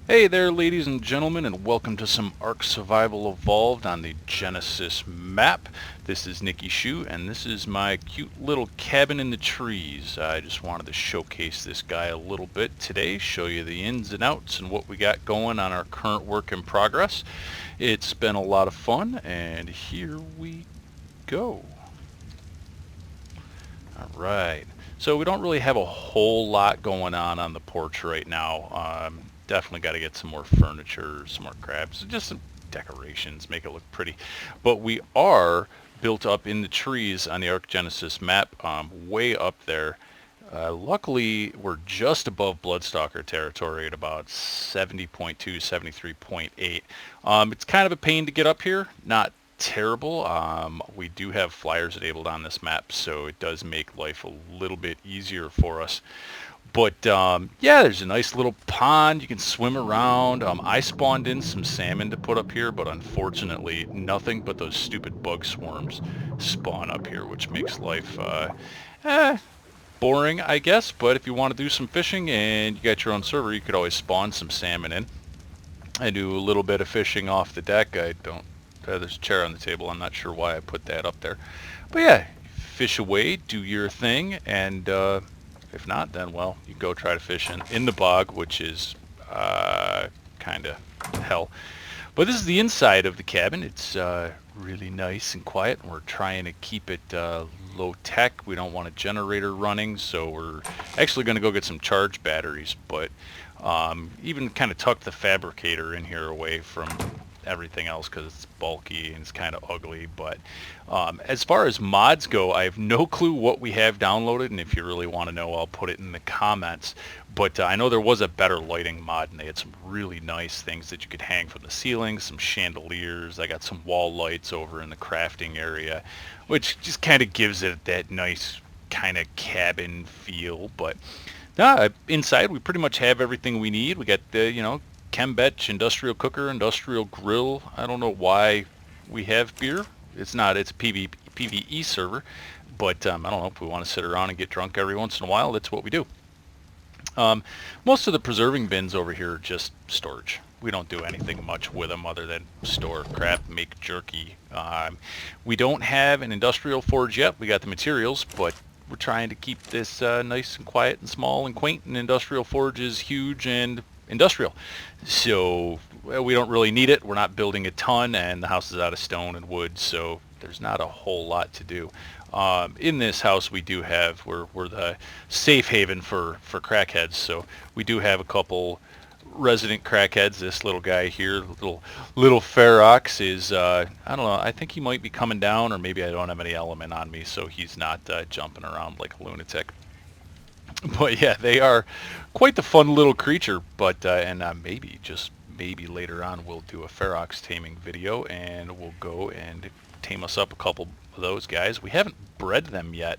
Hey there, ladies and gentlemen, and welcome to some Ark Survival Evolved on the Genesis map. This is Nicky Shue, and this is my cute little cabin in the trees. I just wanted to showcase this guy a little bit today, show you the ins and outs and what we got going on our current work in progress. It's been a lot of fun, and here we go. Alright, so we don't really have a whole lot going on the porch right now. Definitely got to get some more furniture, some more crabs, just some decorations, make it look pretty. But we are built up in the trees on the Ark Genesis map, way up there. Luckily, we're just above Bloodstalker territory at about 70.2, 73.8. It's kind of a pain to get up here, not terrible. We do have flyers enabled on this map, so it does make life a little bit easier for us. But yeah, there's a nice little pond. You can swim around. I spawned in some salmon to put up here, but unfortunately nothing but those stupid bug swarms spawn up here, which makes life boring, I guess. But if you want to do some fishing and you got your own server, you could always spawn some salmon in. I do a little bit of fishing off the deck. I don't... there's a chair on the table. I'm not sure why I put that up there. But yeah, fish away, do your thing, and if not, then, well, you go try to fish in the bog, which is kind of hell. But this is the inside of the cabin. It's really nice and quiet, and we're trying to keep it low tech. We don't want a generator running, so we're actually going to go get some charge batteries, but even kind of tuck the fabricator in here away from everything else because it's bulky and it's kind of ugly. But as far as mods go, I have no clue what we have downloaded, and if you really want to know, I'll put it in the comments. But I know there was a better lighting mod, and they had some really nice things that you could hang from the ceiling, some chandeliers. I got some wall lights over in the crafting area, which just kind of gives it that nice kind of cabin feel. But inside we pretty much have everything we need. We got the, Chembetch, industrial cooker, industrial grill. I don't know why we have beer. It's not. It's a PvE server. But I don't know, if we want to sit around and get drunk every once in a while, that's what we do. Most of the preserving bins over here are just storage. We don't do anything much with them other than store crap, make jerky. We don't have an industrial forge yet. We got the materials, but we're trying to keep this nice and quiet and small and quaint. An industrial forge is huge and industrial, so we don't really need it. We're not building a ton, and the house is out of stone and wood, so there's not a whole lot to do. In this house we do have, we're the safe haven for crackheads, so we do have a couple resident crackheads. This little guy here, little Ferox, is I don't know, I think he might be coming down, or maybe I don't have any element on me, so he's not jumping around like a lunatic. But yeah, they are quite the fun little creature. But and maybe, just maybe later on, we'll do a Ferox taming video, and we'll go and tame us up a couple of those guys. We haven't bred them yet,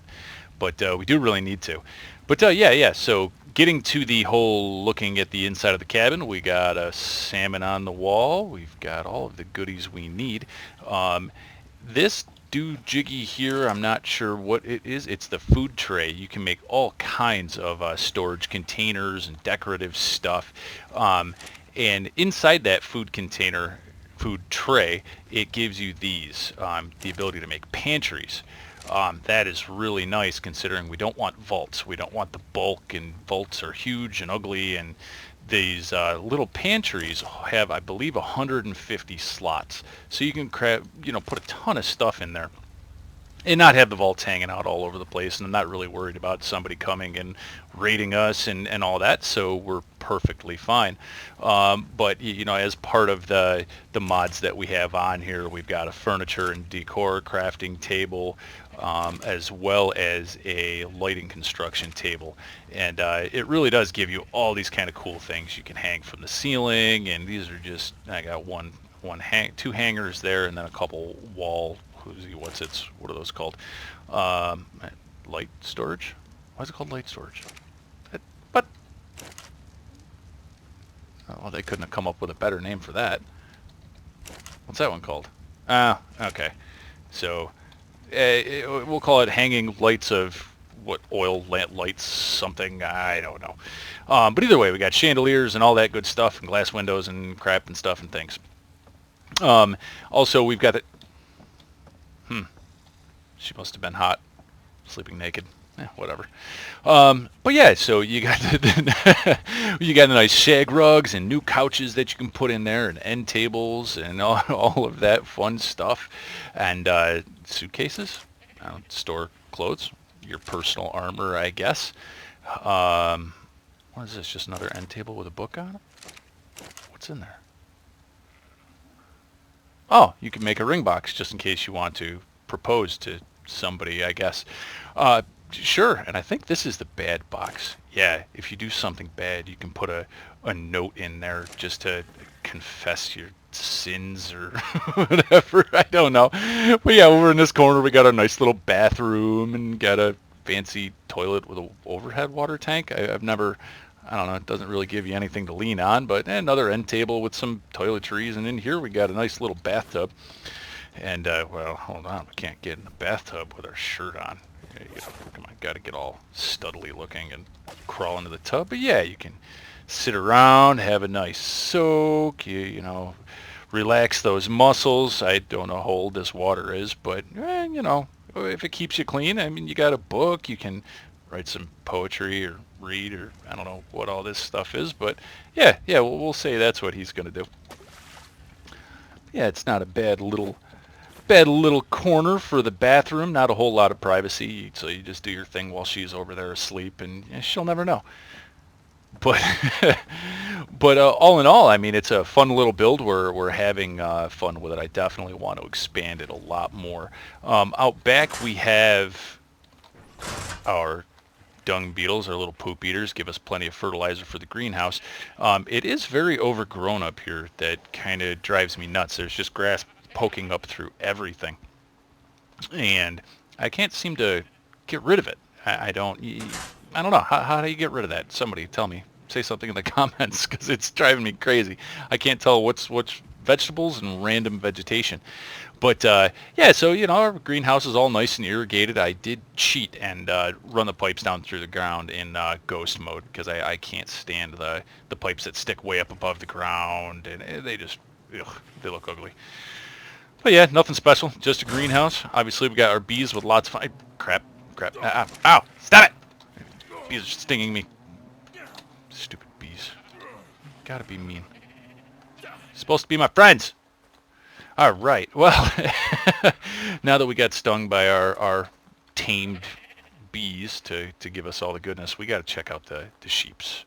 but we do really need to. But yeah, so getting to the whole looking at the inside of the cabin, we got a salmon on the wall. We've got all of the goodies we need. This jiggy here, I'm not sure what it is. It's the food tray. You can make all kinds of storage containers and decorative stuff. And inside that food tray, it gives you these, the ability to make pantries. That is really nice, considering we don't want vaults. We don't want the bulk, and vaults are huge and ugly, and these little pantries have, I believe, 150 slots, so you can put a ton of stuff in there and not have the vaults hanging out all over the place. And I'm not really worried about somebody coming and raiding us and all that, so we're perfectly fine. But as part of the mods that we have on here, we've got a furniture and decor crafting table, as well as a lighting construction table, and it really does give you all these kind of cool things you can hang from the ceiling. And these are just, I got two hangers there, and then a couple wall, what are those called? Light storage? Why is it called light storage? But well, they couldn't have come up with a better name for that. What's that one called? Okay, so we'll call it hanging lights of what oil lights something, I don't know. But either way, we got chandeliers and all that good stuff, and glass windows and crap and stuff and things. Also, we've got it. She must have been hot, sleeping naked. Whatever. But yeah, so you got you got the nice shag rugs and new couches that you can put in there, and end tables and all of that fun stuff, and suitcases, store clothes, your personal armor, I guess. What is this? Just another end table with a book on it? What's in there? Oh, you can make a ring box just in case you want to propose to somebody, I guess. Sure, and I think this is the bad box. Yeah, if you do something bad, you can put a note in there just to confess your sins or whatever. I don't know. But yeah, over in this corner, we got a nice little bathroom and got a fancy toilet with an overhead water tank. I've never... I don't know, it doesn't really give you anything to lean on, but another end table with some toiletries, and in here we got a nice little bathtub. And, well, hold on, we can't get in the bathtub with our shirt on. Come on, got to get all studly looking and crawl into the tub. But yeah, you can sit around, have a nice soak, you know, relax those muscles. I don't know how old this water is, but, you know, if it keeps you clean, I mean, you got a book, you can write some poetry or read, or I don't know what all this stuff is, but yeah, we'll say that's what he's going to do. Yeah, it's not a bad little corner for the bathroom. Not a whole lot of privacy, so you just do your thing while she's over there asleep, and she'll never know. But but all in all, I mean, it's a fun little build. We're having fun with it. I definitely want to expand it a lot more. Out back we have our dung beetles, our little poop eaters, give us plenty of fertilizer for the greenhouse. It is very overgrown up here. That kind of drives me nuts. There's just grass poking up through everything, and I can't seem to get rid of it. I don't know. How do you get rid of that? Somebody tell me. Say something in the comments, because it's driving me crazy. I can't tell what's vegetables and random vegetation. But yeah, so you know, our greenhouse is all nice and irrigated. I did cheat and run the pipes down through the ground in ghost mode, because I can't stand the pipes that stick way up above the ground, and they just, ugh, they look ugly. But yeah, nothing special, just a greenhouse. Obviously, we got our bees with lots of fun. Crap. Ow, stop it! Bees are stinging me. Stupid bees. Gotta be mean. Supposed to be my friends. All right, well, now that we got stung by our tamed bees to give us all the goodness, we got to check out the sheeps.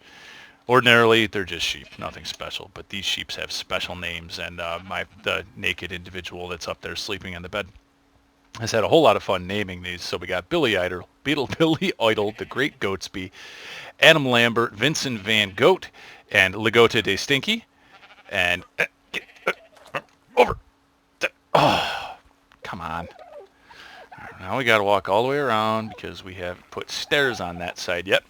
Ordinarily, they're just sheep, nothing special, but these sheeps have special names, and the naked individual that's up there sleeping in the bed has had a whole lot of fun naming these. So we got Billy Idle, the Great Goatsby, Adam Lambert, Vincent Van Goat, and Ligota de Stinky, and over. Oh, come on. Now we got to walk all the way around because we haven't put stairs on that side yet.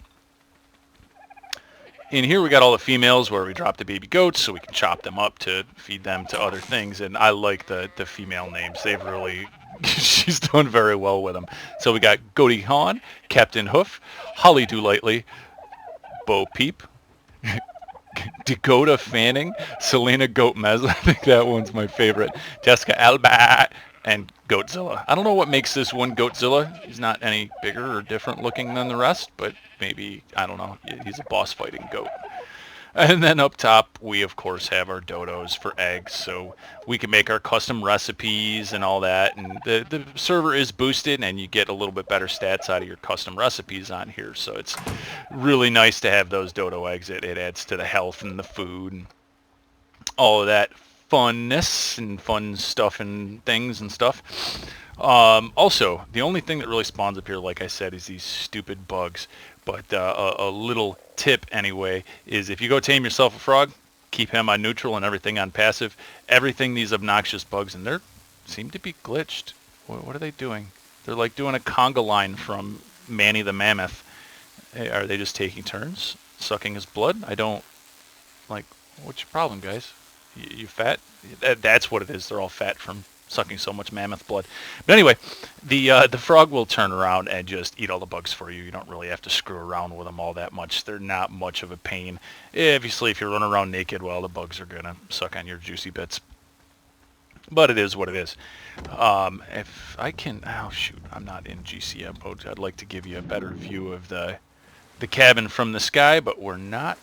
In here we got all the females where we drop the baby goats so we can chop them up to feed them to other things. And I like the female names. They've really... she's done very well with them. So we got Goaty Hawn, Captain Hoof, Holly Do Lightly, Bo Peep, Dakota Fanning, Selena Goatmez, I think that one's my favorite, Jessica Alba, and Goatzilla. I don't know what makes this one Goatzilla. He's not any bigger or different looking than the rest, but maybe, I don't know, he's a boss fighting goat. And then up top, we of course have our dodos for eggs, so we can make our custom recipes and all that. And the server is boosted, and you get a little bit better stats out of your custom recipes on here. So it's really nice to have those dodo eggs. It adds to the health and the food and all of that funness and fun stuff and things and stuff. Also, the only thing that really spawns up here, like I said, is these stupid bugs. But a little tip anyway is if you go tame yourself a frog, keep him on neutral and everything on passive. Everything, these obnoxious bugs, and they seem to be glitched. What are they doing? They're like doing a conga line from Manny the Mammoth. Hey, are they just taking turns sucking his blood? I don't like. What's your problem, guys? You fat? That's what it is. They're all fat from sucking so much mammoth blood. But anyway, the frog will turn around and just eat all the bugs for you. You don't really have to screw around with them all that much. They're not much of a pain. Obviously, if you run around naked, well, the bugs are going to suck on your juicy bits. But it is what it is. If I can... Oh, shoot. I'm not in GCM mode. I'd like to give you a better view of the cabin from the sky, but we're not...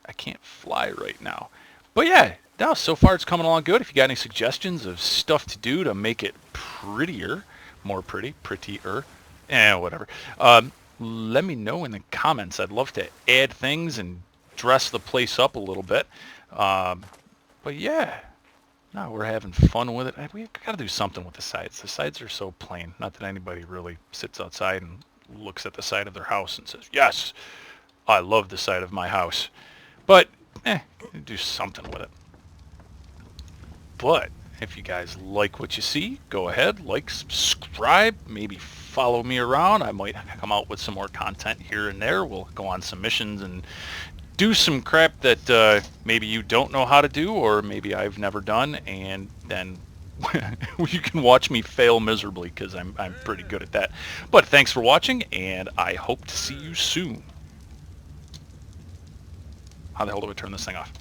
I can't fly right now. But yeah, now so far it's coming along good. If you got any suggestions of stuff to do to make it prettier, more prettier, whatever. Let me know in the comments. I'd love to add things and dress the place up a little bit. But yeah, no, we're having fun with it. We got to do something with the sides. The sides are so plain. Not that anybody really sits outside and looks at the side of their house and says, yes, I love the side of my house. But, do something with it. But, if you guys like what you see, go ahead, like, subscribe, maybe follow me around. I might come out with some more content here and there. We'll go on some missions and do some crap that maybe you don't know how to do, or maybe I've never done, and then you can watch me fail miserably, because I'm pretty good at that. But thanks for watching, and I hope to see you soon. How the hell do I turn this thing off?